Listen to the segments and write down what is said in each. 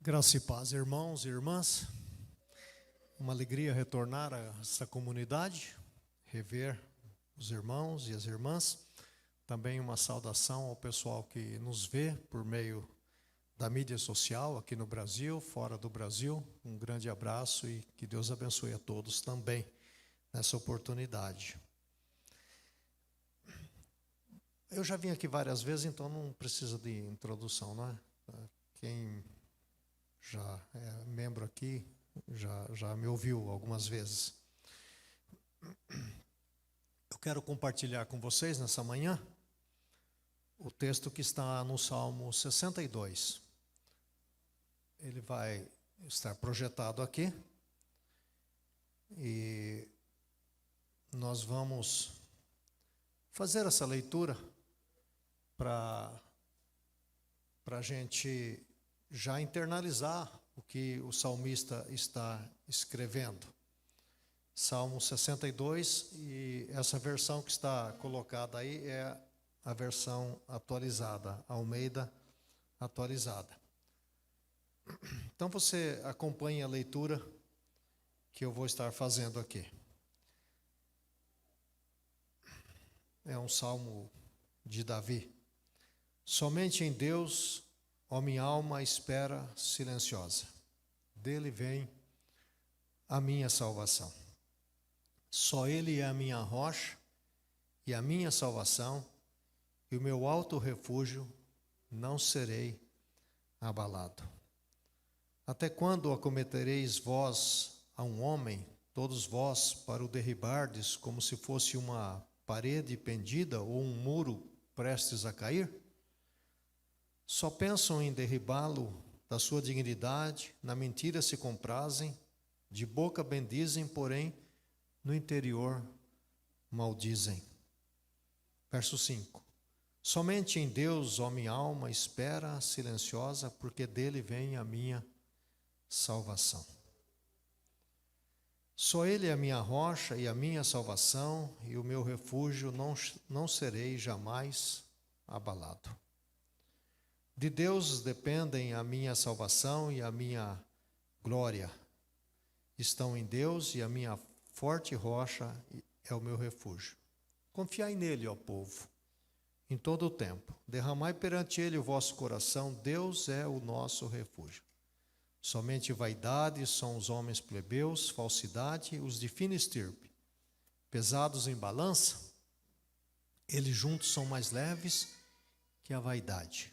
Graça e paz, irmãos e irmãs. Uma alegria retornar a essa comunidade, rever os irmãos e as irmãs. Também uma saudação ao pessoal que nos vê por meio da mídia social aqui no Brasil, fora do Brasil. Um grande abraço e que Deus abençoe a todos também nessa oportunidade. Eu já vim aqui várias vezes, então não precisa de introdução, não é? Quem já é membro aqui, já me ouviu algumas vezes. Eu quero compartilhar com vocês nessa manhã o texto que está no Salmo 62. Ele vai estar projetado aqui e nós vamos fazer essa leitura para a gente já internalizar o que o salmista está escrevendo. Salmo 62, e essa versão que está colocada aí é a versão atualizada, Almeida atualizada. Então você acompanhe a leitura que eu vou estar fazendo aqui. É um salmo de Davi. Somente em Deus, ó minha alma, espera silenciosa. Dele vem a minha salvação. Só Ele é a minha rocha e a minha salvação, e o meu alto refúgio, não serei abalado. Até quando acometereis vós a um homem, todos vós, para o derribardes, como se fosse uma parede pendida ou um muro prestes a cair? Só pensam em derribá-lo da sua dignidade, na mentira se comprazem, de boca bendizem, porém, no interior maldizem. Verso 5. Somente em Deus, ó minha alma, espera silenciosa, porque dele vem a minha salvação. Só Ele é a minha rocha e a minha salvação, e o meu refúgio, não serei jamais abalado. De Deus dependem a minha salvação e a minha glória. Estão em Deus, e a minha forte rocha é o meu refúgio. Confiai nele, ó povo, em todo o tempo. Derramai perante ele o vosso coração. Deus é o nosso refúgio. Somente vaidade são os homens plebeus, falsidade, os de fina estirpe. Pesados em balança, eles juntos são mais leves que a vaidade.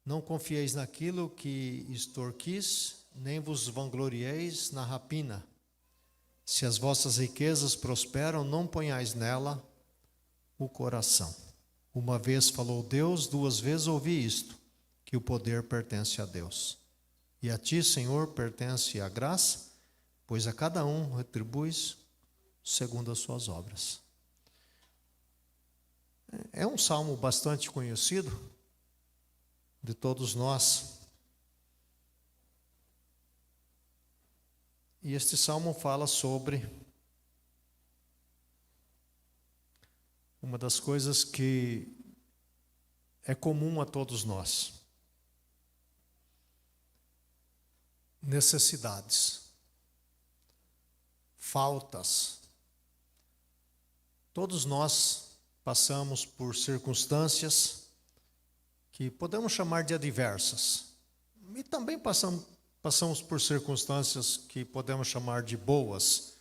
Não confieis naquilo que extorquis, nem vos vanglorieis na rapina. Se as vossas riquezas prosperam, não ponhais nela o coração. Uma vez falou Deus, duas vezes ouvi isto, que o poder pertence a Deus. E a ti, Senhor, pertence a graça, pois a cada um retribuis segundo as suas obras. É um salmo bastante conhecido de todos nós. E este salmo fala sobre uma das coisas que é comum a todos nós: necessidades, faltas. Todos nós passamos por circunstâncias que podemos chamar de adversas. E também passamos por circunstâncias que podemos chamar de boas,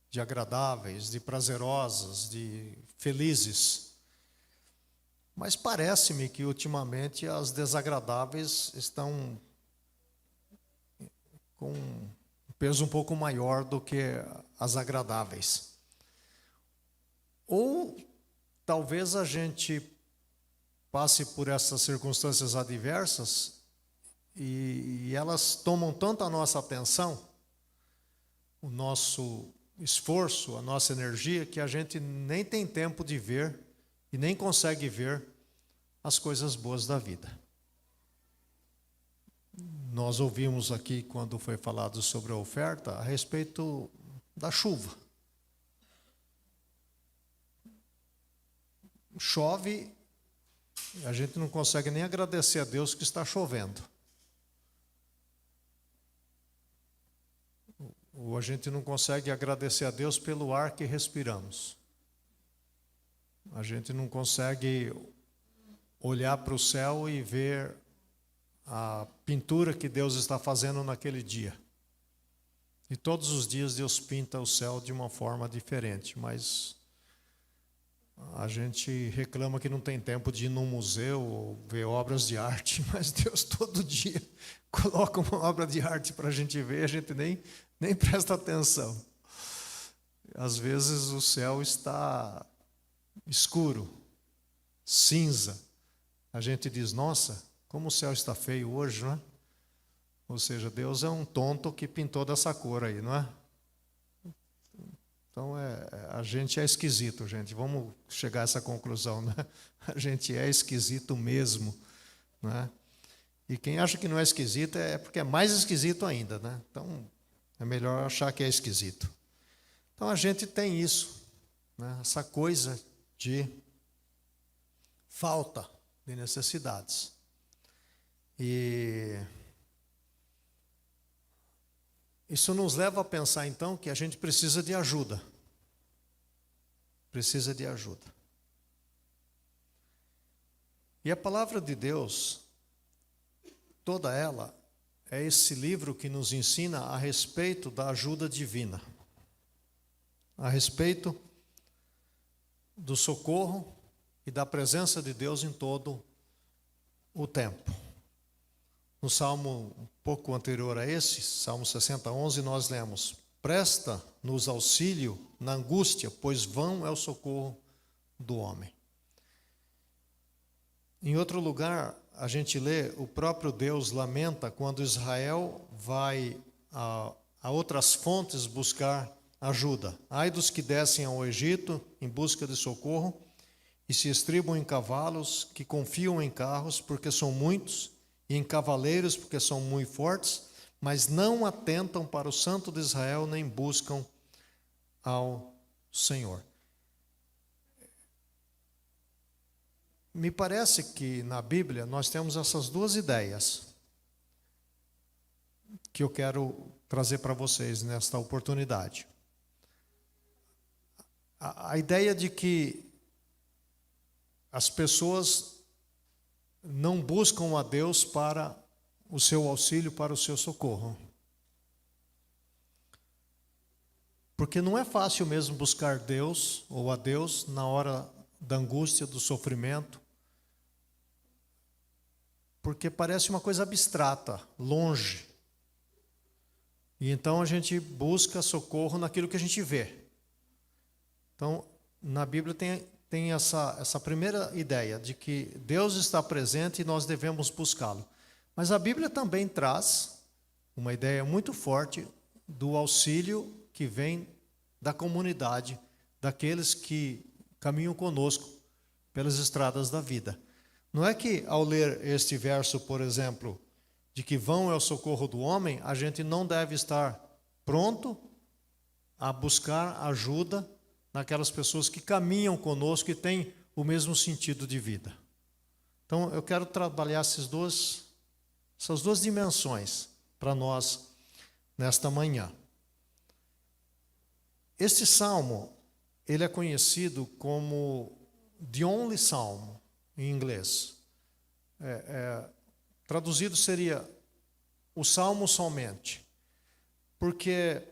de agradáveis, de prazerosas, de felizes. Mas parece-me que ultimamente as desagradáveis estão com um peso um pouco maior do que as agradáveis. Ou talvez a gente passe por essas circunstâncias adversas e elas tomam tanto a nossa atenção, o nosso esforço, a nossa energia, que a gente nem tem tempo de ver e nem consegue ver as coisas boas da vida. Nós ouvimos aqui, quando foi falado sobre a oferta, a respeito da chuva. Chove, a gente não consegue nem agradecer a Deus que está chovendo. ou a gente não consegue agradecer a Deus pelo ar que respiramos. A gente não consegue olhar para o céu e ver a pintura que Deus está fazendo naquele dia. E todos os dias Deus pinta o céu de uma forma diferente, mas a gente reclama que não tem tempo de ir num museu ou ver obras de arte, mas Deus todo dia coloca uma obra de arte para a gente ver, a gente nem presta atenção. Às vezes o céu está escuro, cinza. A gente diz, nossa, como o céu está feio hoje, não é? Ou seja, Deus é um tonto que pintou dessa cor aí, não é? Então, a gente é esquisito, gente. Vamos chegar a essa conclusão, né? A gente é esquisito mesmo, né? E quem acha que não é esquisito é porque é mais esquisito ainda, né? Então, é melhor achar que é esquisito. Então, a gente tem isso, né? Essa coisa de falta de necessidades. E isso nos leva a pensar, então, que a gente precisa de ajuda. Precisa de ajuda. E a palavra de Deus, toda ela, é esse livro que nos ensina a respeito da ajuda divina. A respeito do socorro e da presença de Deus em todo o tempo. No salmo um pouco anterior a esse, Salmo 60:11, nós lemos: presta-nos auxílio na angústia, pois vão é o socorro do homem. Em outro lugar, a gente lê, o próprio Deus lamenta quando Israel vai a outras fontes buscar ajuda. Ai dos que descem ao Egito em busca de socorro e se estribam em cavalos, que confiam em carros, porque são muitos, e em cavaleiros, porque são muito fortes, mas não atentam para o Santo de Israel, nem buscam ao Senhor. Me parece que na Bíblia nós temos essas duas ideias que eu quero trazer para vocês nesta oportunidade. A ideia de que as pessoas não buscam a Deus para o seu auxílio, para o seu socorro. Porque não é fácil mesmo buscar Deus ou a Deus na hora da angústia, do sofrimento. Porque parece uma coisa abstrata, longe. E então a gente busca socorro naquilo que a gente vê. Então, na Bíblia tem essa primeira ideia de que Deus está presente e nós devemos buscá-lo. Mas a Bíblia também traz uma ideia muito forte do auxílio que vem da comunidade, daqueles que caminham conosco pelas estradas da vida. Não é que ao ler este verso, por exemplo, de que vão é o socorro do homem, a gente não deve estar pronto a buscar ajuda naquelas pessoas que caminham conosco e têm o mesmo sentido de vida. Então, eu quero trabalhar essas duas dimensões para nós nesta manhã. Este salmo, ele é conhecido como The Only Psalm, em inglês. Traduzido seria o salmo somente, porque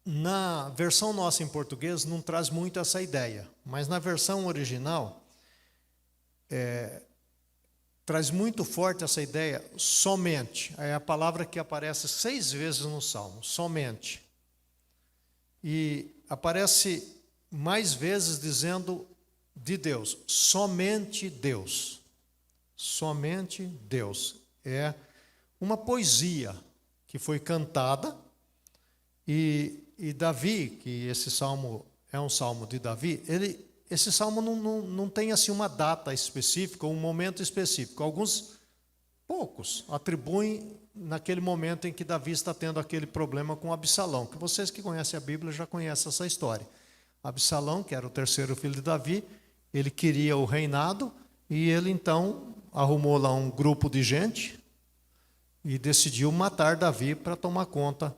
na versão nossa em português não traz muito essa ideia, mas na versão original traz muito forte essa ideia, somente. É a palavra que aparece 6 vezes no salmo, somente. E aparece mais vezes dizendo de Deus, somente Deus. Somente Deus. É uma poesia que foi cantada e Davi, que esse salmo é um salmo de Davi, esse salmo não tem assim uma data específica, um momento específico. Poucos, atribuem naquele momento em que Davi está tendo aquele problema com Absalão, que vocês que conhecem a Bíblia já conhecem essa história. Absalão, que era o terceiro filho de Davi, ele queria o reinado e ele então arrumou lá um grupo de gente e decidiu matar Davi para tomar conta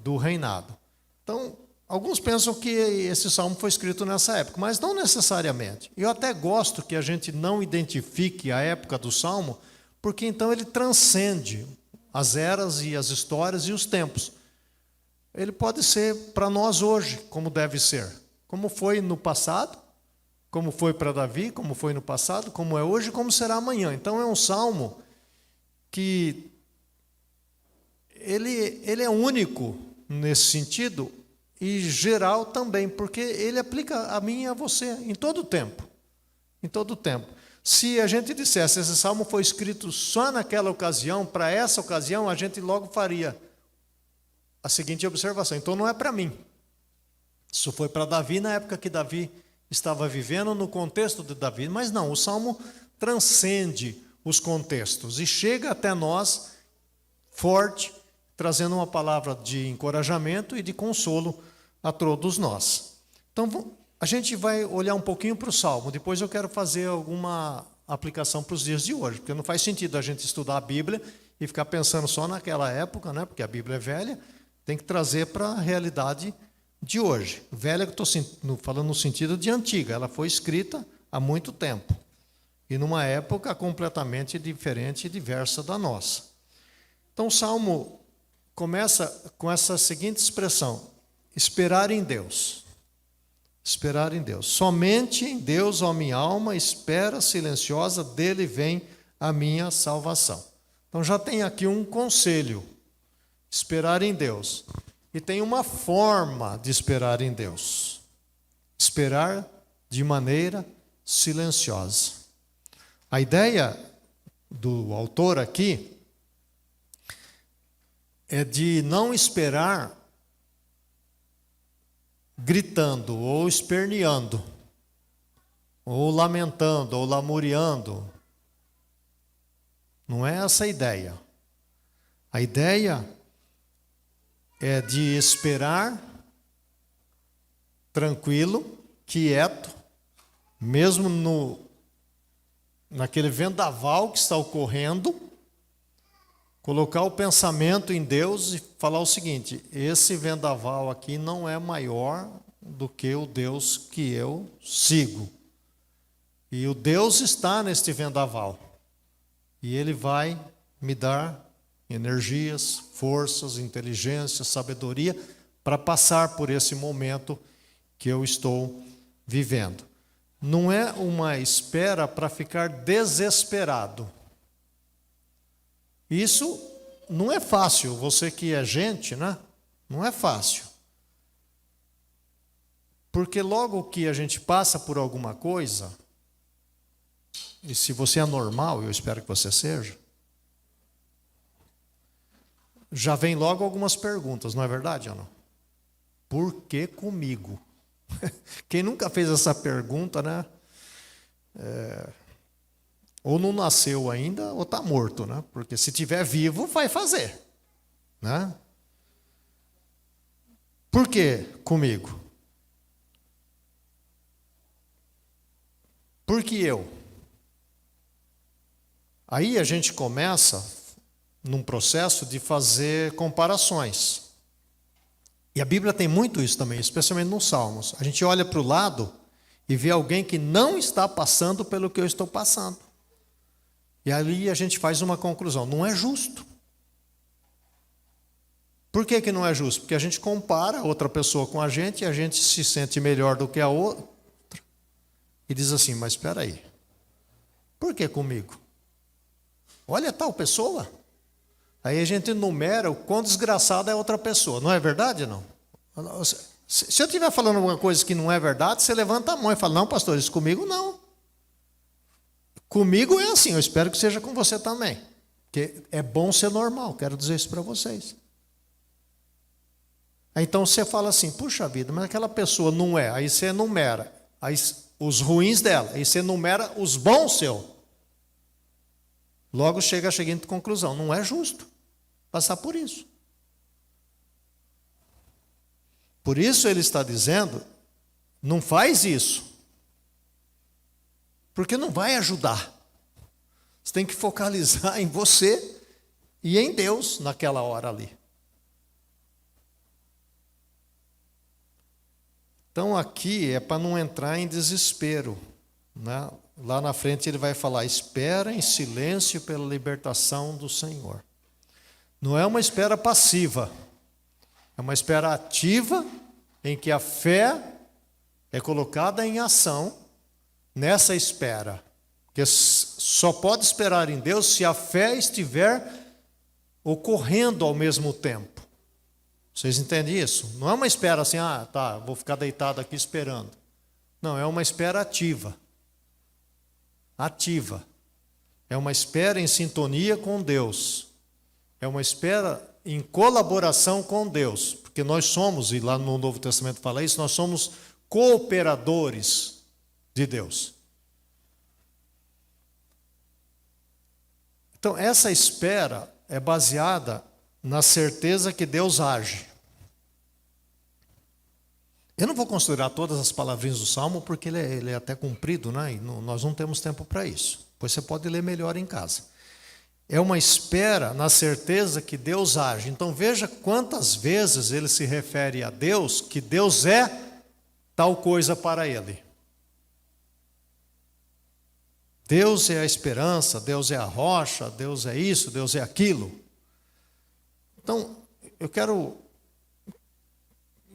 do reinado. Então, alguns pensam que esse salmo foi escrito nessa época, mas não necessariamente. Eu até gosto que a gente não identifique a época do salmo, porque então ele transcende as eras e as histórias e os tempos. Ele pode ser para nós hoje, como deve ser. Como foi no passado, como foi para Davi, como foi no passado, como é hoje, como será amanhã. Então é um salmo que ele é único nesse sentido e geral também, porque ele aplica a mim e a você em todo o tempo. Em todo o tempo. Se a gente dissesse esse salmo foi escrito só naquela ocasião, para essa ocasião, a gente logo faria a seguinte observação: então não é para mim. Isso foi para Davi na época que Davi estava vivendo, no contexto de Davi. Mas não, o salmo transcende os contextos e chega até nós forte, trazendo uma palavra de encorajamento e de consolo a todos nós. Então, a gente vai olhar um pouquinho para o salmo, depois eu quero fazer alguma aplicação para os dias de hoje, porque não faz sentido a gente estudar a Bíblia e ficar pensando só naquela época, né? Porque a Bíblia é velha, tem que trazer para a realidade de hoje. Velha que estou falando no sentido de antiga, ela foi escrita há muito tempo e numa época completamente diferente e diversa da nossa. Então o salmo começa com essa seguinte expressão: esperar em Deus. Esperar em Deus. Somente em Deus, ó minha alma, espera silenciosa, dele vem a minha salvação. Então já tem aqui um conselho: esperar em Deus. E tem uma forma de esperar em Deus: esperar de maneira silenciosa. A ideia do autor aqui é de não esperar gritando, ou esperneando, ou lamentando, ou lamuriando. Não é essa a ideia. A ideia é de esperar tranquilo, quieto, mesmo naquele vendaval que está ocorrendo, colocar o pensamento em Deus e falar o seguinte: esse vendaval aqui não é maior do que o Deus que eu sigo. E o Deus está neste vendaval. E Ele vai me dar energias, forças, inteligência, sabedoria para passar por esse momento que eu estou vivendo. Não é uma espera para ficar desesperado. Isso não é fácil, você que é gente, né? Não é fácil. Porque logo que a gente passa por alguma coisa, e se você é normal, eu espero que você seja, já vem logo algumas perguntas, não é verdade, Ana? Por que comigo? Quem nunca fez essa pergunta, né? Ou não nasceu ainda, ou está morto, né? Porque se estiver vivo, vai fazer, né? Por que comigo? Por que eu? Aí a gente começa num processo de fazer comparações. E a Bíblia tem muito isso também, especialmente nos Salmos. A gente olha para o lado e vê alguém que não está passando pelo que eu estou passando. E ali a gente faz uma conclusão: não é justo. Por que não é justo? Porque a gente compara outra pessoa com a gente se sente melhor do que a outra. E diz assim: mas espera aí, por que comigo? Olha tal pessoa. Aí a gente enumera o quão desgraçada é outra pessoa. Não é verdade, não? Se eu estiver falando alguma coisa que não é verdade, você levanta a mão e fala: não, pastor, isso comigo não. Comigo é assim, eu espero que seja com você também. Porque é bom ser normal, quero dizer isso para vocês. Então você fala assim: puxa vida, mas aquela pessoa não é. Aí você enumera os ruins dela, aí você enumera os bons seus. Logo chega a seguinte conclusão: não é justo passar por isso. Por isso ele está dizendo: não faz isso, porque não vai ajudar. Você tem que focalizar em você e em Deus naquela hora ali. Então aqui é para não entrar em desespero, né? Lá na frente ele vai falar: espera em silêncio pela libertação do Senhor. Não é uma espera passiva, é uma espera ativa, em que a fé é colocada em ação nessa espera. Porque só pode esperar em Deus se a fé estiver ocorrendo ao mesmo tempo. Vocês entendem isso? Não é uma espera assim, tá, vou ficar deitado aqui esperando. Não, é uma espera ativa. Ativa. É uma espera em sintonia com Deus. É uma espera em colaboração com Deus. Porque nós somos, e lá no Novo Testamento fala isso, nós somos cooperadores de Deus. Então, essa espera é baseada na certeza que Deus age. Eu não vou considerar todas as palavrinhas do Salmo, porque ele é até comprido, né? E nós não temos tempo para isso. Pois você pode ler melhor em casa. É uma espera na certeza que Deus age. Então veja quantas vezes ele se refere a Deus, que Deus é tal coisa para ele. Deus é a esperança, Deus é a rocha, Deus é isso, Deus é aquilo. Então, eu quero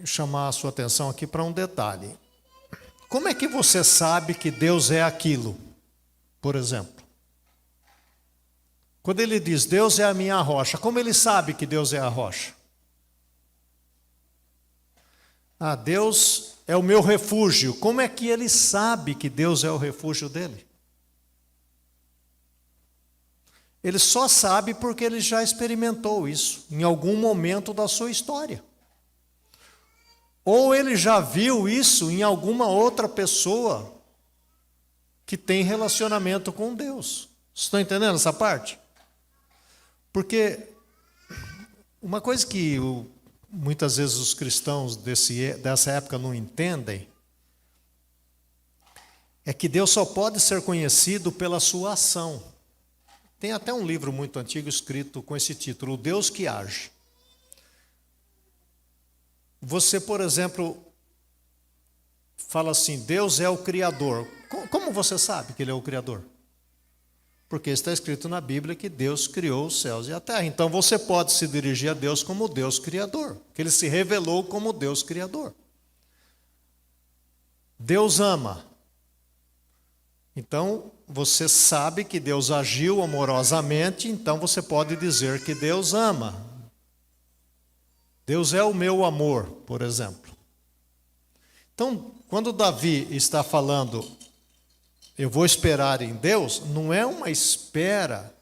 chamar a sua atenção aqui para um detalhe. Como é que você sabe que Deus é aquilo? Por exemplo, quando ele diz Deus é a minha rocha, como ele sabe que Deus é a rocha? Deus é o meu refúgio. Como é que ele sabe que Deus é o refúgio dele? Ele só sabe porque ele já experimentou isso em algum momento da sua história. Ou ele já viu isso em alguma outra pessoa que tem relacionamento com Deus. Vocês estão entendendo essa parte? Porque uma coisa que muitas vezes os cristãos dessa época não entendem é que Deus só pode ser conhecido pela sua ação. Tem até um livro muito antigo escrito com esse título, O Deus que Age. Você, por exemplo, fala assim, Deus é o Criador. Como você sabe que Ele é o Criador? Porque está escrito na Bíblia que Deus criou os céus e a terra. Então você pode se dirigir a Deus como Deus Criador, que Ele se revelou como Deus Criador. Deus ama. Então, você sabe que Deus agiu amorosamente, então você pode dizer que Deus ama. Deus é o meu amor, por exemplo. Então, quando Davi está falando, eu vou esperar em Deus, não é uma espera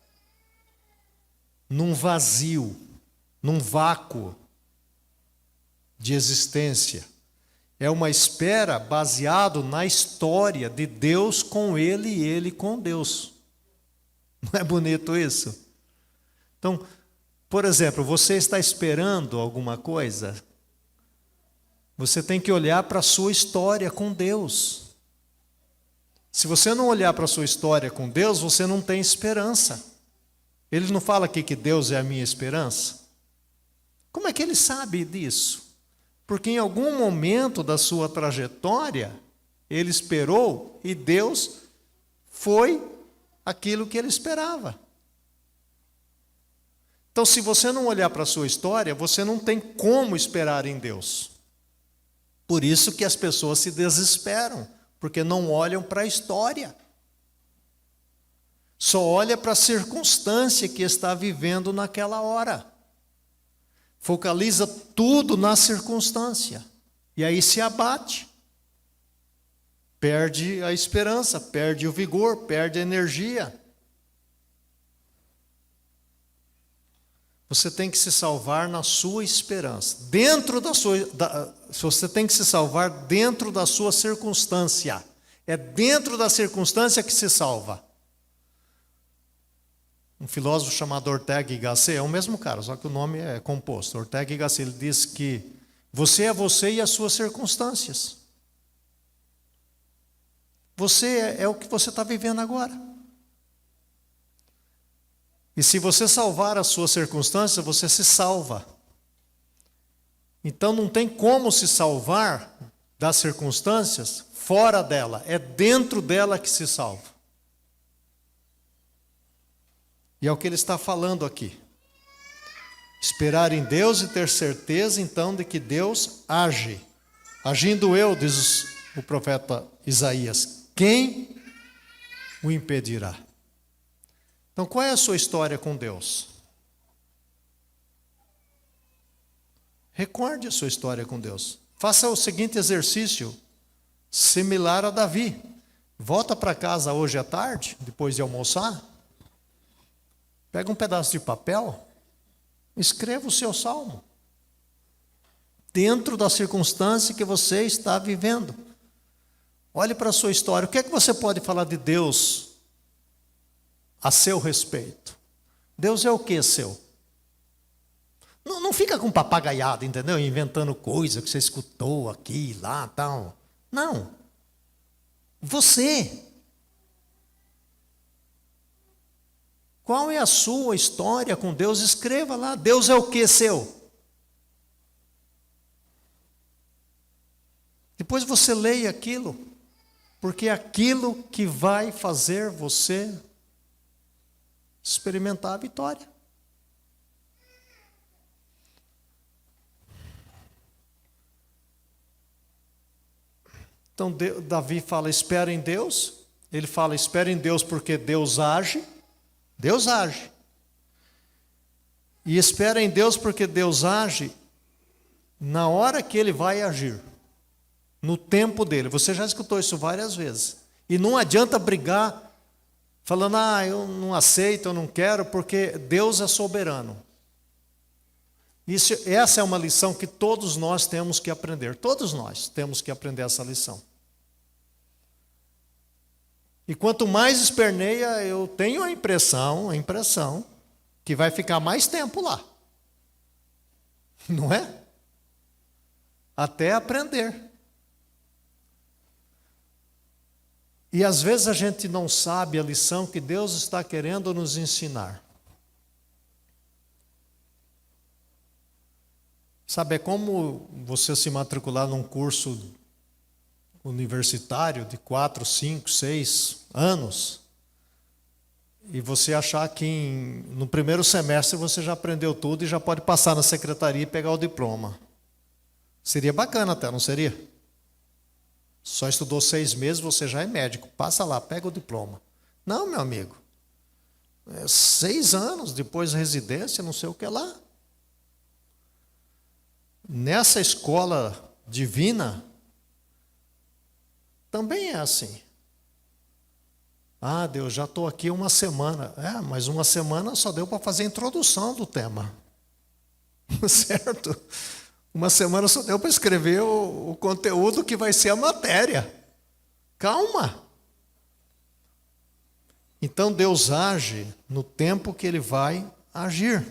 num vazio, num vácuo de existência. É uma espera baseado na história de Deus com ele e ele com Deus. Não é bonito isso? Então, por exemplo, você está esperando alguma coisa? Você tem que olhar para a sua história com Deus. Se você não olhar para a sua história com Deus, você não tem esperança. Ele não fala aqui que Deus é a minha esperança? Como é que ele sabe disso? Porque em algum momento da sua trajetória, ele esperou e Deus foi aquilo que ele esperava. Então, se você não olhar para a sua história, você não tem como esperar em Deus. Por isso que as pessoas se desesperam, porque não olham para a história. Só olha para a circunstância que está vivendo naquela hora. Focaliza tudo na circunstância. E aí se abate. Perde a esperança, perde o vigor, perde a energia. Você tem que se salvar na sua esperança. Você tem que se salvar dentro da sua circunstância. É dentro da circunstância que se salva. Um filósofo chamado Ortega y Gasset, é o mesmo cara, só que o nome é composto. Ortega y Gasset, ele diz que você é você e as suas circunstâncias. Você é o que você está vivendo agora. E se você salvar as suas circunstâncias, você se salva. Então não tem como se salvar das circunstâncias fora dela, é dentro dela que se salva. E é o que ele está falando aqui. Esperar em Deus e ter certeza, então, de que Deus age. Agindo eu, diz o profeta Isaías, quem o impedirá? Então, qual é a sua história com Deus? Recorde a sua história com Deus. Faça o seguinte exercício, similar a Davi. Volta para casa hoje à tarde, depois de almoçar. Pega um pedaço de papel, escreva o seu salmo. Dentro da circunstância que você está vivendo. Olhe para a sua história. O que é que você pode falar de Deus a seu respeito? Deus é o que seu? Não fica com papagaiado, entendeu? Inventando coisa que você escutou aqui, lá, tal. Não. Você. Qual é a sua história com Deus? Escreva lá. Deus é o que seu? Depois você leia aquilo, porque é aquilo que vai fazer você experimentar a vitória. Então Davi fala, espera em Deus. Ele fala, espera em Deus porque Deus age. Deus age. E espera em Deus porque Deus age na hora que Ele vai agir. No tempo dele. Você já escutou isso várias vezes. E não adianta brigar falando, eu não aceito, eu não quero, porque Deus é soberano. Essa é uma lição que todos nós temos que aprender. Todos nós temos que aprender essa lição. E quanto mais esperneia, eu tenho a impressão que vai ficar mais tempo lá. Não é? Até aprender. E às vezes a gente não sabe a lição que Deus está querendo nos ensinar. Sabe, é como você se matricular num curso universitário de 4, 5, 6 anos e você achar que no primeiro semestre você já aprendeu tudo e já pode passar na secretaria e pegar o diploma. Seria bacana até, não seria? Só estudou 6 meses, você já é médico. Passa lá, pega o diploma. Não, meu amigo. 6 anos depois da residência, não sei o que lá. Nessa escola divina, também é assim. Deus, já estou aqui uma semana. Mas uma semana só deu para fazer a introdução do tema. Certo? Uma semana só deu para escrever o conteúdo que vai ser a matéria. Calma. Então Deus age no tempo que Ele vai agir.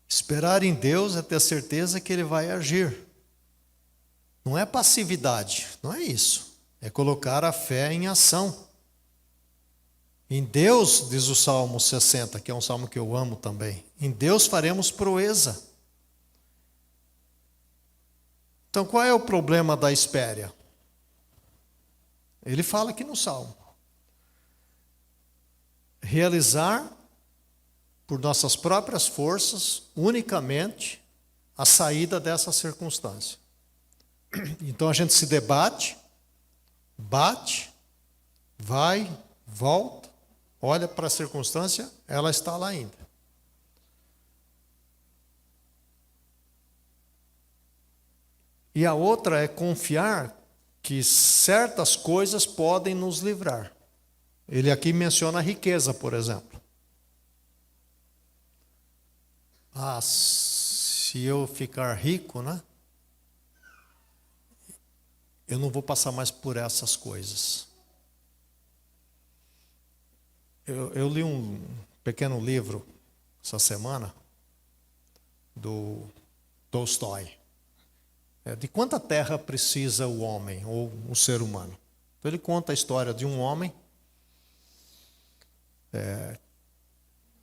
Esperar em Deus é ter certeza que Ele vai agir. Não é passividade, não é isso. É colocar a fé em ação. Em Deus, diz o Salmo 60, que é um salmo que eu amo também. Em Deus faremos proeza. Então, qual é o problema da espera? Ele fala aqui no Salmo. Realizar, por nossas próprias forças, unicamente, a saída dessa circunstância. Então, a gente se debate, bate, vai, volta, olha para a circunstância, ela está lá ainda. E a outra é confiar que certas coisas podem nos livrar. Ele aqui menciona a riqueza, por exemplo. Se eu ficar rico, né? Eu não vou passar mais por essas coisas. Eu li um pequeno livro essa semana do Tolstói. De quanta terra precisa o homem ou o ser humano? Então ele conta a história de um homem.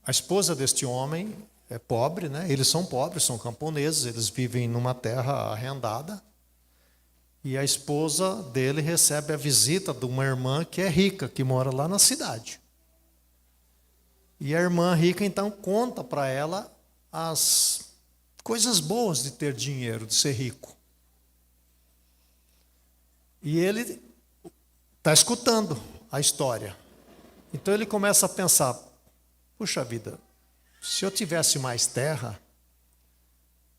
A esposa deste homem é pobre, né? Eles são pobres, são camponeses, eles vivem numa terra arrendada. E a esposa dele recebe a visita de uma irmã que é rica, que mora lá na cidade. E a irmã rica então conta para ela as coisas boas de ter dinheiro, de ser rico. E ele está escutando a história. Então ele começa a pensar, puxa vida, se eu tivesse mais terra,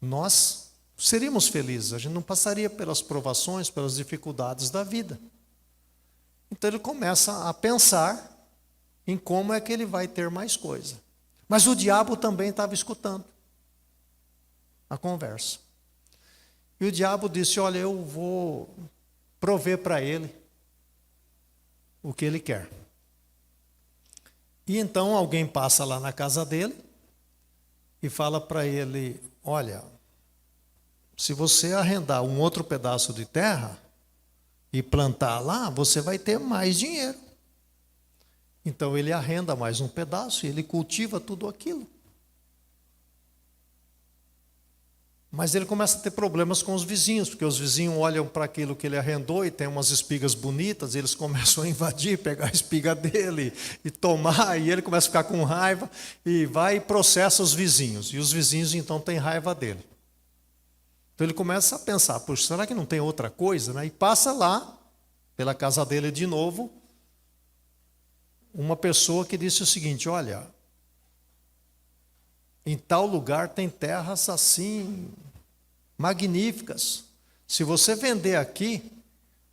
nós seríamos felizes, a gente não passaria pelas provações, pelas dificuldades da vida. Então ele começa a pensar em como é que ele vai ter mais coisa. Mas o diabo também estava escutando a conversa. E o diabo disse, olha, eu vou prover para ele o que ele quer. E então alguém passa lá na casa dele e fala para ele, olha, se você arrendar um outro pedaço de terra e plantar lá, você vai ter mais dinheiro. Então ele arrenda mais um pedaço e ele cultiva tudo aquilo. Mas ele começa a ter problemas com os vizinhos, porque os vizinhos olham para aquilo que ele arrendou e tem umas espigas bonitas, e eles começam a invadir, pegar a espiga dele e tomar, e ele começa a ficar com raiva, e vai e processa os vizinhos. E os vizinhos então têm raiva dele. Então ele começa a pensar, poxa, será que não tem outra coisa? Né? E passa lá, pela casa dele de novo, uma pessoa que disse o seguinte, olha, em tal lugar tem terras assim, magníficas. Se você vender aqui,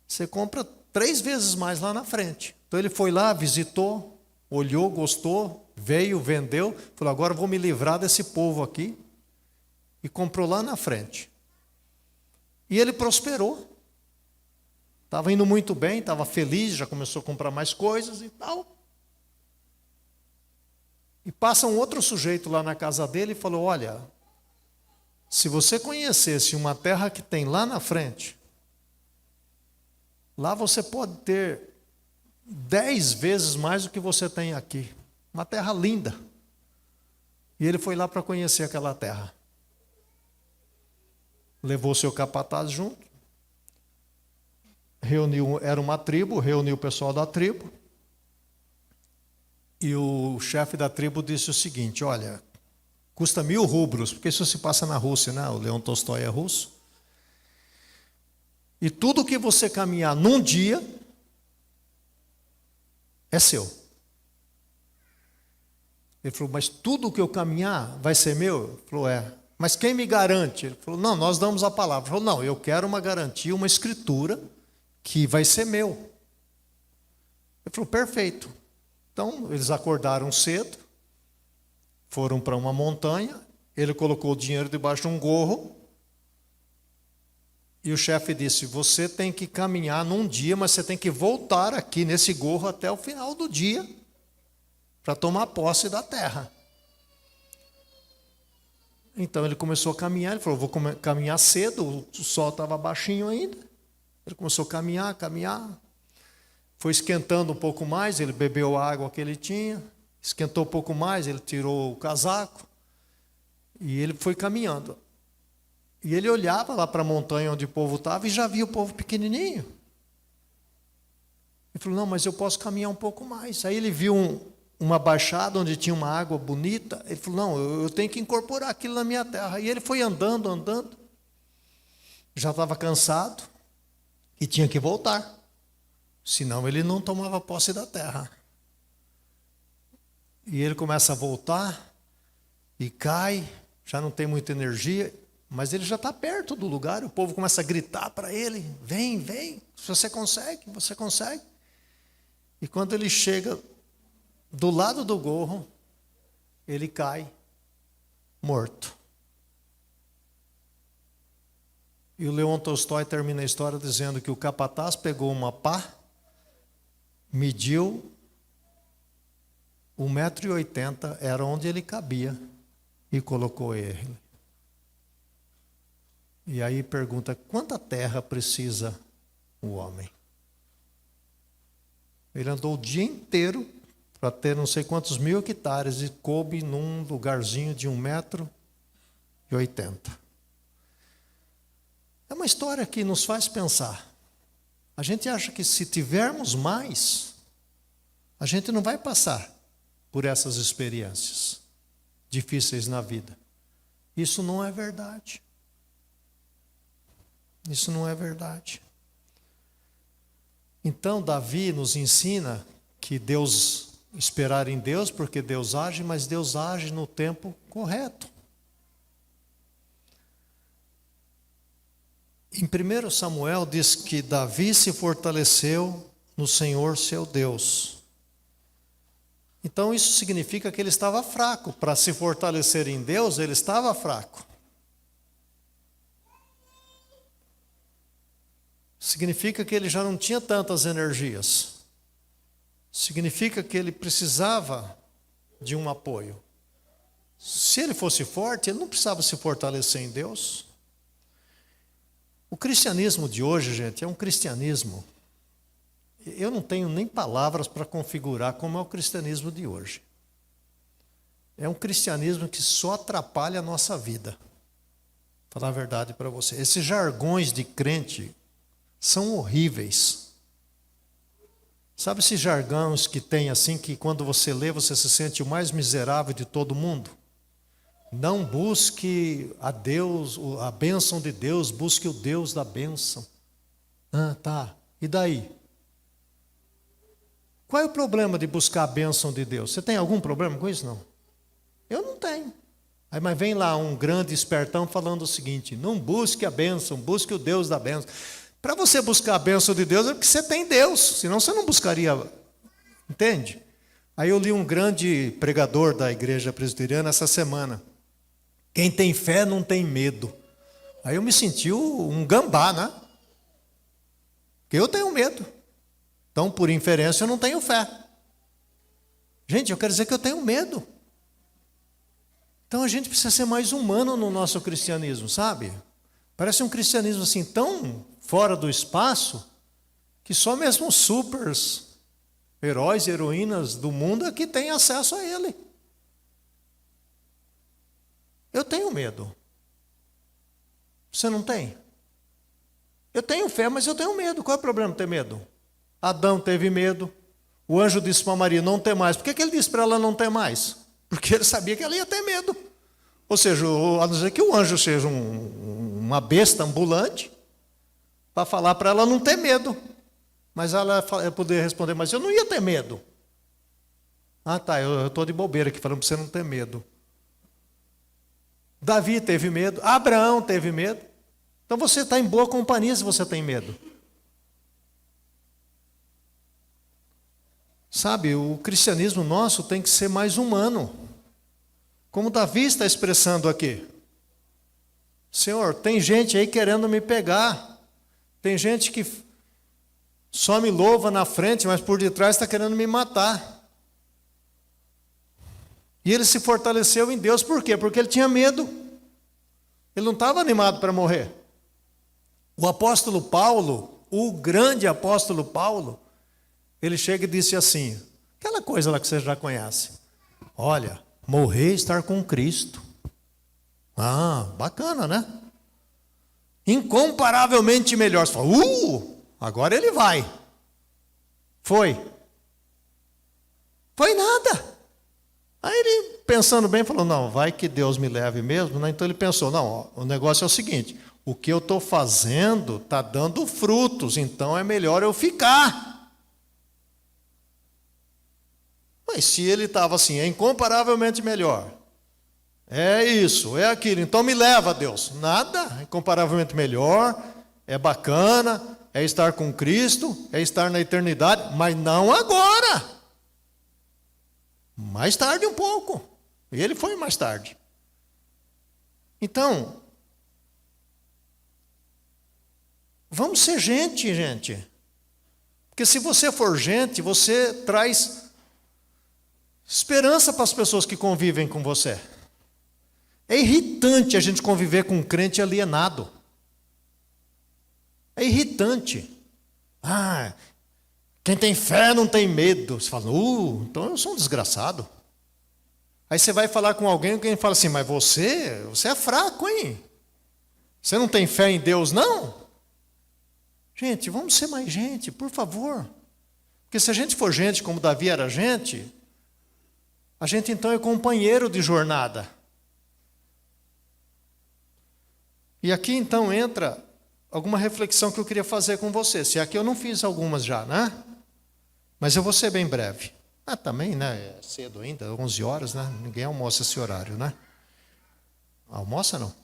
você compra 3 vezes mais lá na frente. Então ele foi lá, visitou, olhou, gostou, veio, vendeu, falou, agora eu vou me livrar desse povo aqui. E comprou lá na frente. E ele prosperou. Estava indo muito bem, estava feliz, já começou a comprar mais coisas e tal. E passa um outro sujeito lá na casa dele e falou, olha, se você conhecesse uma terra que tem lá na frente, lá você pode ter 10 vezes mais do que você tem aqui. Uma terra linda. E ele foi lá para conhecer aquela terra. Levou seu capataz junto. Reuniu, era uma tribo, reuniu o pessoal da tribo. E o chefe da tribo disse o seguinte, olha, custa 1000 rublos, porque isso se passa na Rússia, né? O Leão Tolstói é russo. E tudo que você caminhar num dia é seu. Ele falou, mas tudo que eu caminhar vai ser meu? Ele falou, é. Mas quem me garante? Ele falou, não, nós damos a palavra. Ele falou, não, eu quero uma garantia, uma escritura que vai ser meu. Ele falou, perfeito. Então, eles acordaram cedo, foram para uma montanha, ele colocou o dinheiro debaixo de um gorro, e o chefe disse, você tem que caminhar num dia, mas você tem que voltar aqui nesse gorro até o final do dia, para tomar posse da terra. Então ele começou a caminhar, ele falou, vou caminhar cedo, o sol estava baixinho ainda. Ele começou a caminhar. Foi esquentando um pouco mais, ele bebeu a água que ele tinha, esquentou um pouco mais, ele tirou o casaco, e ele foi caminhando. E ele olhava lá para a montanha onde o povo estava e já via o povo pequenininho. Ele falou, não, mas eu posso caminhar um pouco mais. Aí ele viu uma baixada onde tinha uma água bonita, ele falou, não, eu tenho que incorporar aquilo na minha terra. E ele foi andando, já estava cansado e tinha que voltar. Senão ele não tomava posse da terra. E ele começa a voltar e cai, já não tem muita energia, mas ele já está perto do lugar, o povo começa a gritar para ele, vem, você consegue. E quando ele chega do lado do gorro, ele cai morto. E o Leão Tolstói termina a história dizendo que o capataz pegou uma pá, mediu 1,80 m, era onde ele cabia, e colocou ele. E aí pergunta, quanta terra precisa o homem? Ele andou o dia inteiro para ter não sei quantos 1000 hectares e coube num lugarzinho de 1,80 m. É uma história que nos faz pensar. A gente acha que se tivermos mais, a gente não vai passar por essas experiências difíceis na vida. Isso não é verdade. Isso não é verdade. Então, Davi nos ensina que esperar em Deus, porque Deus age, mas Deus age no tempo correto. Em 1 Samuel diz que Davi se fortaleceu no Senhor seu Deus. Então isso significa que ele estava fraco. Para se fortalecer em Deus, ele estava fraco. Significa que ele já não tinha tantas energias. Significa que ele precisava de um apoio. Se ele fosse forte, ele não precisava se fortalecer em Deus. O cristianismo de hoje, gente, é um cristianismo. Eu não tenho nem palavras para configurar como é o cristianismo de hoje. É um cristianismo que só atrapalha a nossa vida. Vou falar a verdade para você. Esses jargões de crente são horríveis. Sabe esses jargões que tem assim, que quando você lê, você se sente o mais miserável de todo mundo? Não busque a Deus, a bênção de Deus, busque o Deus da bênção. Ah, tá. E daí? Qual é o problema de buscar a bênção de Deus? Você tem algum problema com isso? Não. Eu não tenho. Aí, mas vem lá um grande espertão falando o seguinte: não busque a bênção, busque o Deus da bênção. Para você buscar a bênção de Deus é porque você tem Deus, senão você não buscaria. Entende? Aí eu li um grande pregador da igreja presbiteriana essa semana. Quem tem fé não tem medo. Aí eu me senti um gambá, né? Porque eu tenho medo. Então, por inferência, eu não tenho fé. Gente, eu quero dizer que eu tenho medo. Então, a gente precisa ser mais humano no nosso cristianismo, sabe? Parece um cristianismo assim tão fora do espaço que só mesmo os supers heróis e heroínas do mundo é que têm acesso a ele. Eu tenho medo. Você não tem? Eu tenho fé, mas eu tenho medo. Qual é o problema de ter medo? Adão teve medo. O anjo disse para Maria não ter mais. Por que ele disse para ela não ter mais? Porque ele sabia que ela ia ter medo. Ou seja, a não ser que o anjo seja uma besta ambulante, para falar para ela não ter medo. Mas ela poderia responder, mas eu não ia ter medo. Ah, tá, eu estou de bobeira aqui falando para você não ter medo. Davi teve medo, Abraão teve medo. Então você está em boa companhia se você tem medo. Sabe, o cristianismo nosso tem que ser mais humano. Como Davi está expressando aqui. Senhor, tem gente aí querendo me pegar. Tem gente que só me louva na frente, mas por detrás está querendo me matar. E ele se fortaleceu em Deus. Por quê? Porque ele tinha medo. Ele não estava animado para morrer. O apóstolo Paulo, o grande apóstolo Paulo, ele chega e disse assim, aquela coisa lá que você já conhece. Olha, morrer e estar com Cristo. Ah, bacana, né? Incomparavelmente melhor. Você fala, agora ele vai. Foi nada. Aí ele, pensando bem, falou, não, vai que Deus me leve mesmo. Né? Então ele pensou, não, o negócio é o seguinte, o que eu estou fazendo está dando frutos, então é melhor eu ficar. Mas se ele estava assim, é incomparavelmente melhor. É isso, é aquilo, então me leva, Deus. Nada, é incomparavelmente melhor, é bacana, é estar com Cristo, é estar na eternidade, mas não agora. Mais tarde um pouco. E ele foi mais tarde. Então, vamos ser gente. Porque se você for gente, você traz esperança para as pessoas que convivem com você. É irritante a gente conviver com um crente alienado. É irritante. Quem tem fé não tem medo. Você fala, então eu sou um desgraçado. Aí você vai falar com alguém fala assim, mas você é fraco, hein? Você não tem fé em Deus, não? Gente, vamos ser mais gente, por favor. Porque se a gente for gente como Davi era gente, a gente então é companheiro de jornada. E aqui então entra alguma reflexão que eu queria fazer com você. Se aqui eu não fiz algumas já, né? Mas eu vou ser bem breve. Também, né? É cedo ainda, 11 horas, né? Ninguém almoça esse horário, né? Almoça não?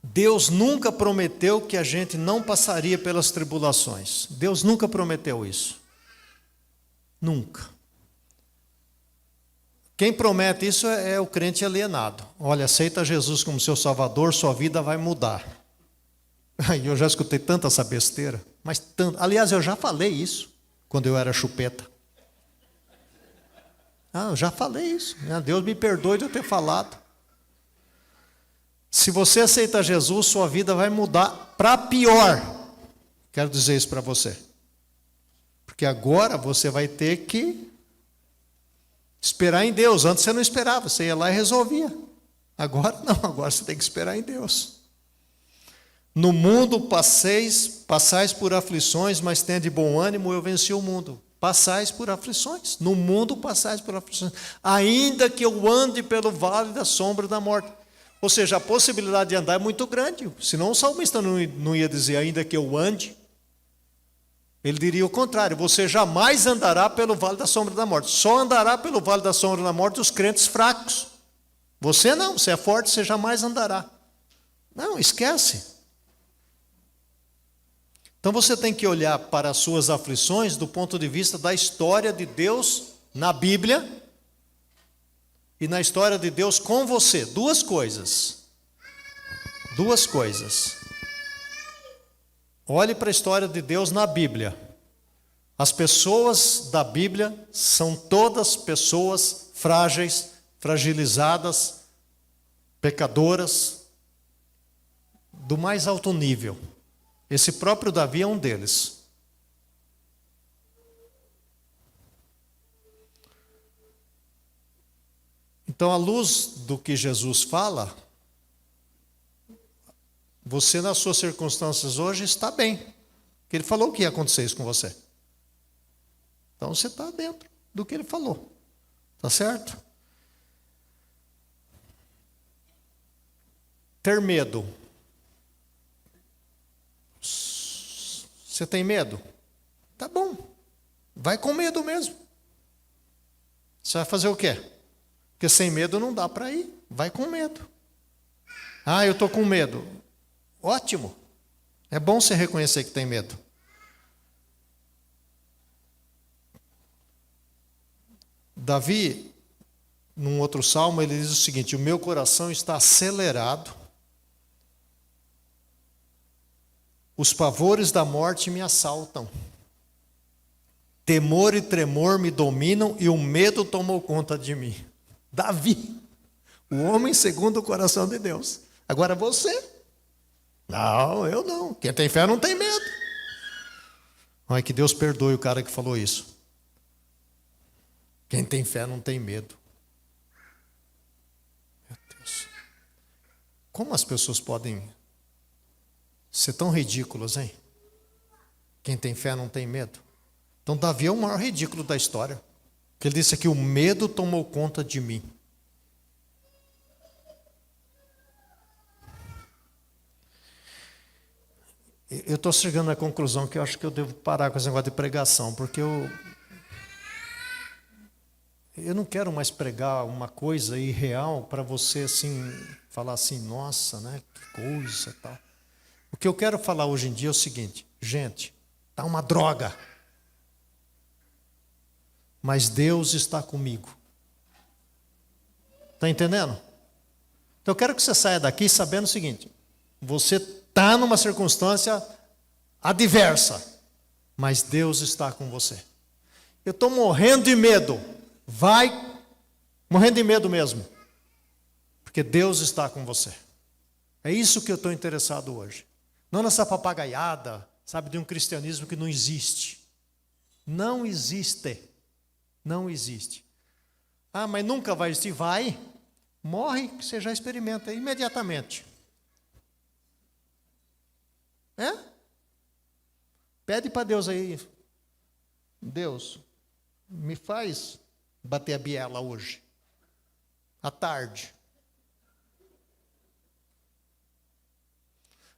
Deus nunca prometeu que a gente não passaria pelas tribulações. Deus nunca prometeu isso. Nunca. Quem promete isso é o crente alienado. Olha, aceita Jesus como seu Salvador, sua vida vai mudar. E eu já escutei tanta essa besteira. Mas tanto. Aliás, eu já falei isso quando eu era chupeta. Eu já falei isso. Deus me perdoe de eu ter falado. Se você aceita Jesus, sua vida vai mudar para pior. Quero dizer isso para você. Porque agora você vai ter que esperar em Deus. Antes você não esperava, você ia lá e resolvia. Agora não, agora você tem que esperar em Deus. No mundo passais por aflições, mas tende bom ânimo, eu venci o mundo. Passais por aflições. No mundo passais por aflições. Ainda que eu ande pelo vale da sombra da morte. Ou seja, a possibilidade de andar é muito grande. Senão o salmista não ia dizer ainda que eu ande. Ele diria o contrário. Você jamais andará pelo vale da sombra da morte. Só andará pelo vale da sombra da morte os crentes fracos. Você não, você é forte, você jamais andará. Não, esquece. Então você tem que olhar para as suas aflições do ponto de vista da história de Deus na Bíblia e na história de Deus com você. Duas coisas. Duas coisas. Olhe para a história de Deus na Bíblia. As pessoas da Bíblia são todas pessoas frágeis, fragilizadas, pecadoras, do mais alto nível. Esse próprio Davi é um deles. Então, à luz do que Jesus fala, você nas suas circunstâncias hoje está bem. Porque ele falou que ia acontecer isso com você. Então você está dentro do que ele falou. Está certo? Ter medo. Você tem medo? Tá bom. Vai com medo mesmo. Você vai fazer o quê? Porque sem medo não dá para ir. Vai com medo. Eu estou com medo. Ótimo. É bom você reconhecer que tem medo. Davi, num outro salmo, ele diz o seguinte: o meu coração está acelerado, os pavores da morte me assaltam, temor e tremor me dominam e o medo tomou conta de mim. Davi, o homem segundo o coração de Deus. Agora você? Não, eu não. Quem tem fé não tem medo. Ai, que Deus perdoe o cara que falou isso. Quem tem fé não tem medo. Meu Deus. Como as pessoas podem ser tão ridículas, hein? Quem tem fé não tem medo. Então Davi é o maior ridículo da história. Porque ele disse aqui: o medo tomou conta de mim. Eu estou chegando à conclusão que eu acho que eu devo parar com esse negócio de pregação, porque eu não quero mais pregar uma coisa irreal para você assim falar assim, nossa, né, que coisa e tal. O que eu quero falar hoje em dia é o seguinte: gente, está uma droga, mas Deus está comigo. Está entendendo? Então eu quero que você saia daqui sabendo o seguinte: você está numa circunstância adversa, mas Deus está com você. Eu estou morrendo de medo. Vai morrendo de medo mesmo, porque Deus está com você. É isso que eu estou interessado hoje. Não nessa papagaiada, sabe, de um cristianismo que não existe. Não existe. Não existe. Mas nunca vai existir. Vai. Morre, que você já experimenta imediatamente. Pede para Deus aí, Deus, me faz bater a biela hoje, à tarde.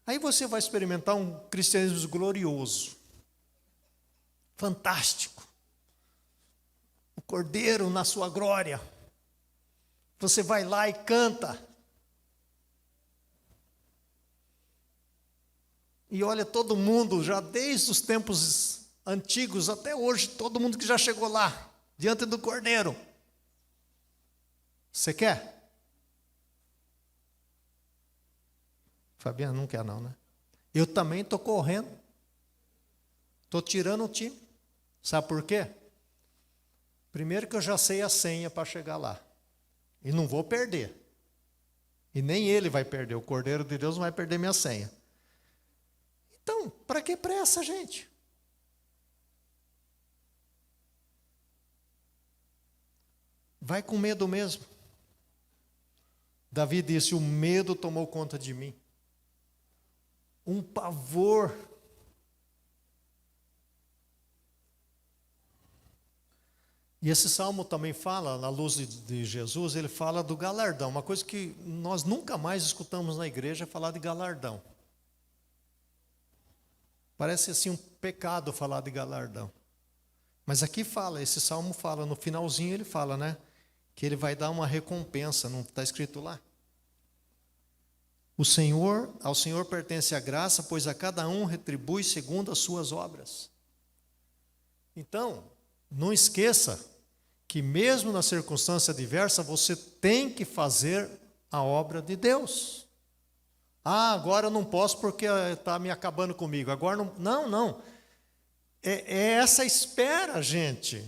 Aí você vai experimentar um cristianismo glorioso, fantástico. O Cordeiro na sua glória. Você vai lá e canta. E olha, todo mundo, já desde os tempos antigos até hoje, todo mundo que já chegou lá, diante do Cordeiro. Você quer? Fabiana não quer não, né? Eu também estou correndo. Estou tirando o time. Sabe por quê? Primeiro que eu já sei a senha para chegar lá. E não vou perder. E nem ele vai perder. O Cordeiro de Deus não vai perder minha senha. Então, para que pressa, gente? Vai com medo mesmo. Davi disse, o medo tomou conta de mim. Um pavor. E esse salmo também fala, na luz de Jesus, ele fala do galardão. Uma coisa que nós nunca mais escutamos na igreja é falar de galardão. Parece assim um pecado falar de galardão. Mas aqui fala, esse salmo fala, no finalzinho ele fala, né? Que ele vai dar uma recompensa, não está escrito lá? Ao Senhor pertence a graça, pois a cada um retribui segundo as suas obras. Então, não esqueça que mesmo na circunstância adversa, você tem que fazer a obra de Deus. Ah, agora eu não posso porque está me acabando comigo. Agora não. Não. É essa espera, gente,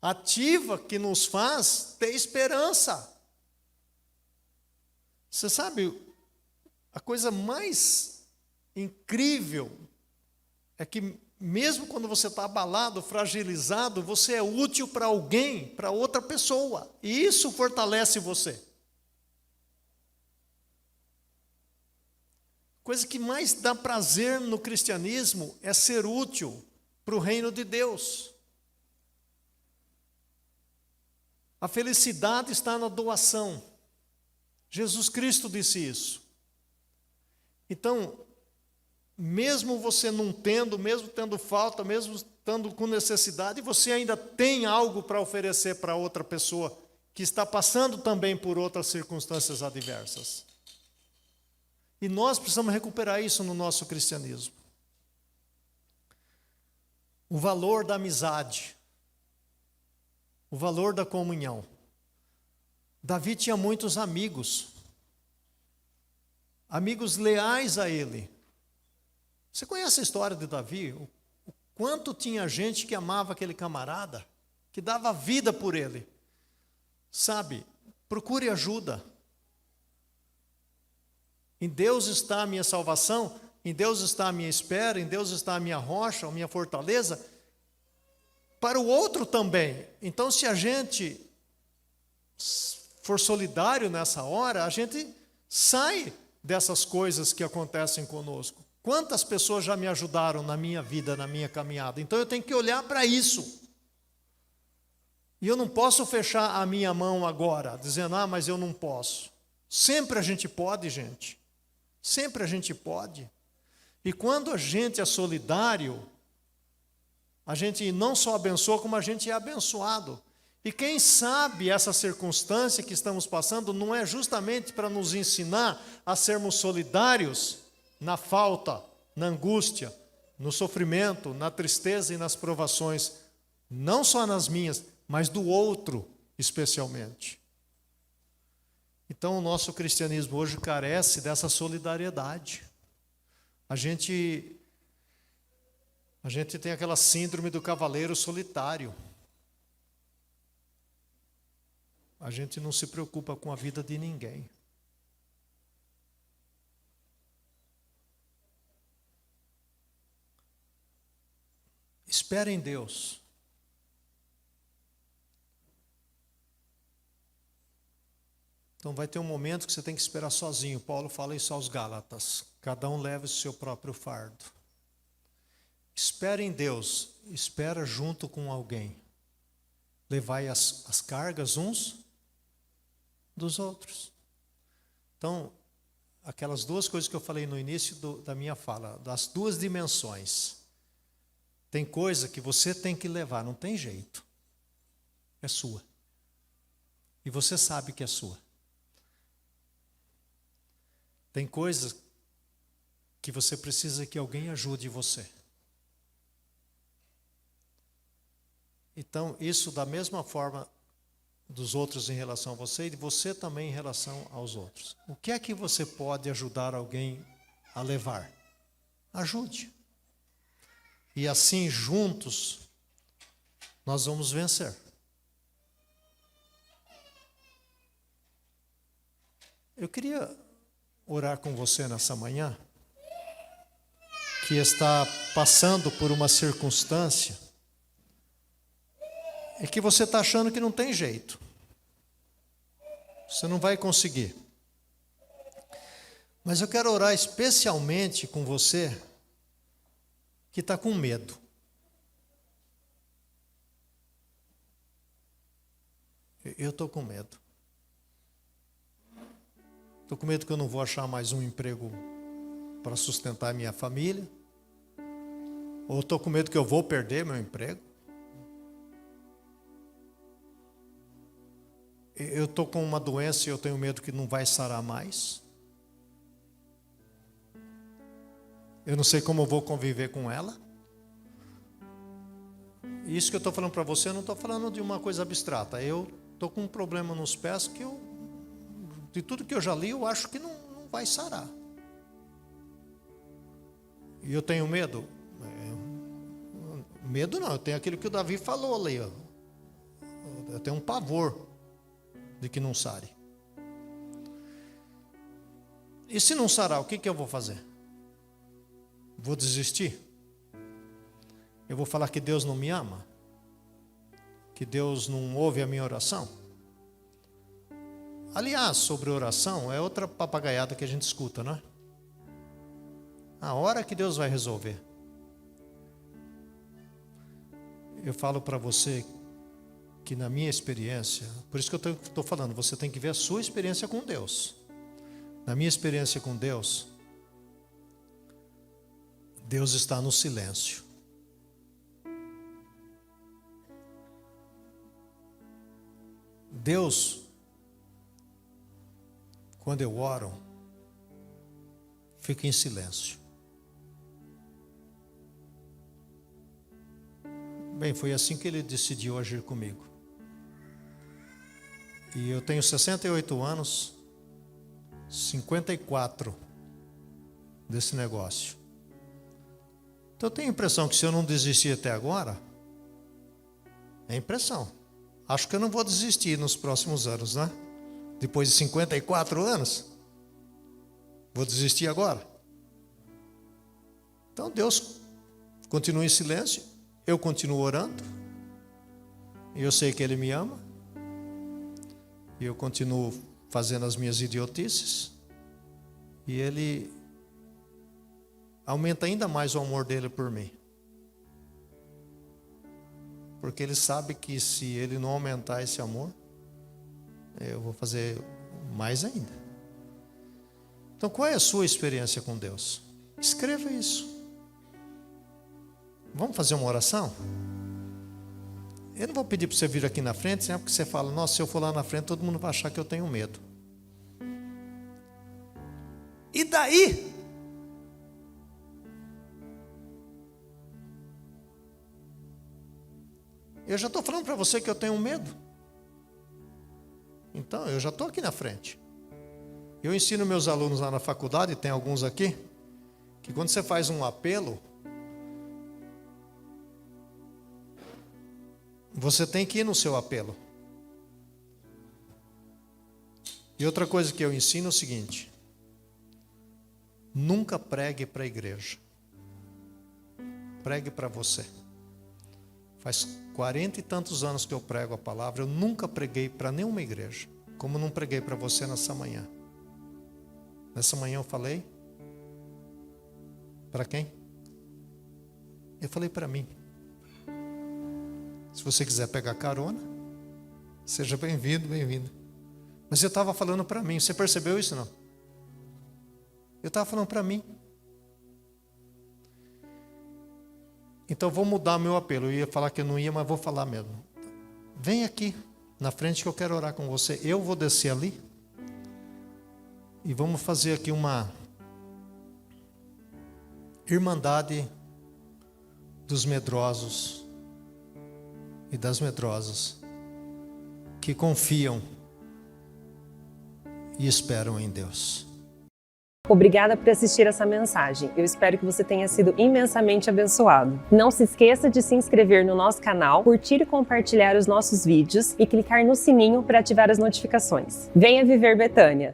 ativa que nos faz ter esperança. Você sabe, a coisa mais incrível é que mesmo quando você está abalado, fragilizado, você é útil para alguém, para outra pessoa. E isso fortalece você. Coisa que mais dá prazer no cristianismo é ser útil para o reino de Deus. A felicidade está na doação. Jesus Cristo disse isso. Então, mesmo você não tendo, mesmo tendo falta, mesmo estando com necessidade, você ainda tem algo para oferecer para outra pessoa que está passando também por outras circunstâncias adversas. E nós precisamos recuperar isso no nosso cristianismo. O valor da amizade, o valor da comunhão. Davi tinha muitos amigos leais a ele. Você conhece a história de Davi? O quanto tinha gente que amava aquele camarada, que dava vida por ele. Sabe, procure ajuda. Em Deus está a minha salvação, em Deus está a minha espera, em Deus está a minha rocha, a minha fortaleza, para o outro também. Então, se a gente for solidário nessa hora, a gente sai dessas coisas que acontecem conosco. Quantas pessoas já me ajudaram na minha vida, na minha caminhada? Então eu tenho que olhar para isso. E eu não posso fechar a minha mão agora, dizendo, mas eu não posso. Sempre a gente pode, gente. Sempre a gente pode. E quando a gente é solidário, a gente não só abençoa, como a gente é abençoado. E quem sabe essa circunstância que estamos passando não é justamente para nos ensinar a sermos solidários na falta, na angústia, no sofrimento, na tristeza e nas provações, não só nas minhas, mas do outro especialmente. Então o nosso cristianismo hoje carece dessa solidariedade. A gente tem aquela síndrome do cavaleiro solitário. A gente não se preocupa com a vida de ninguém. Espere em Deus. Então vai ter um momento que você tem que esperar sozinho. Paulo fala isso aos Gálatas. Cada um leva o seu próprio fardo. Espera em Deus, espera junto com alguém. Levai as cargas uns dos outros. Então, aquelas duas coisas que eu falei no início da minha fala, das duas dimensões. Tem coisa que você tem que levar, não tem jeito. É sua. E você sabe que é sua. Tem coisas que você precisa que alguém ajude você. Então, isso da mesma forma dos outros em relação a você e de você também em relação aos outros. O que é que você pode ajudar alguém a levar? Ajude. E assim, juntos, nós vamos vencer. Eu queria orar com você nessa manhã, que está passando por uma circunstância, e que você está achando que não tem jeito. Você não vai conseguir. Mas eu quero orar especialmente com você, que está com medo. Eu estou com medo. Estou com medo que eu não vou achar mais um emprego para sustentar a minha família. Ou estou com medo que eu vou perder meu emprego. Eu estou com uma doença e eu tenho medo que não vai sarar mais. Eu não sei como eu vou conviver com ela. Isso que eu estou falando para você, eu não estou falando de uma coisa abstrata. Eu estou com um problema nos pés que de tudo que eu já li, eu acho que não vai sarar. E eu tenho medo? Medo não, eu tenho aquilo que o Davi falou ali. Ó. Eu tenho um pavor de que não sare. E se não sarar, o que eu vou fazer? Vou desistir? Eu vou falar que Deus não me ama? Que Deus não ouve a minha oração? Aliás, sobre oração, é outra papagaiada que a gente escuta, não é? A hora que Deus vai resolver. Eu falo para você que na minha experiência, por isso que eu estou falando, você tem que ver a sua experiência com Deus. Na minha experiência com Deus, Deus está no silêncio. Deus, quando eu oro, fica em silêncio. Bem, foi assim que Ele decidiu agir comigo. E eu tenho 68 anos, 54 desse negócio. Então eu tenho a impressão que se eu não desistir até agora, é impressão. Acho que eu não vou desistir nos próximos anos, né? Depois de 54 anos, vou desistir agora. Então Deus continua em silêncio, eu continuo orando, e eu sei que Ele me ama, e eu continuo fazendo as minhas idiotices, e Ele aumenta ainda mais o amor dele por mim. Porque Ele sabe que se Ele não aumentar esse amor, eu vou fazer mais ainda. Então, qual é a sua experiência com Deus? Escreva isso. Vamos fazer uma oração? Eu não vou pedir para você vir aqui na frente, né? Porque você fala, nossa, se eu for lá na frente, todo mundo vai achar que eu tenho medo. E daí? Eu já estou falando para você que eu tenho medo. Então, eu já estou aqui na frente. Eu ensino meus alunos lá na faculdade, tem alguns aqui, que quando você faz um apelo, você tem que ir no seu apelo. E outra coisa que eu ensino é o seguinte: nunca pregue para a igreja. Pregue para você. Faz 40 e tantos anos que eu prego a palavra, eu nunca preguei para nenhuma igreja. como não preguei para você nessa manhã. Nessa manhã eu falei para quem? Eu falei para mim. Se você quiser pegar carona, seja bem-vindo, bem-vinda. Mas eu estava falando para mim, você percebeu isso não? Eu estava falando para mim. Então vou mudar meu apelo. Eu ia falar que eu não ia, mas vou falar mesmo. Vem aqui na frente que eu quero orar com você. Eu vou descer ali e vamos fazer aqui uma irmandade dos medrosos e das medrosas que confiam e esperam em Deus. Obrigada por assistir essa mensagem. Eu espero que você tenha sido imensamente abençoado. Não se esqueça de se inscrever no nosso canal, curtir e compartilhar os nossos vídeos e clicar no sininho para ativar as notificações. Venha viver Betânia!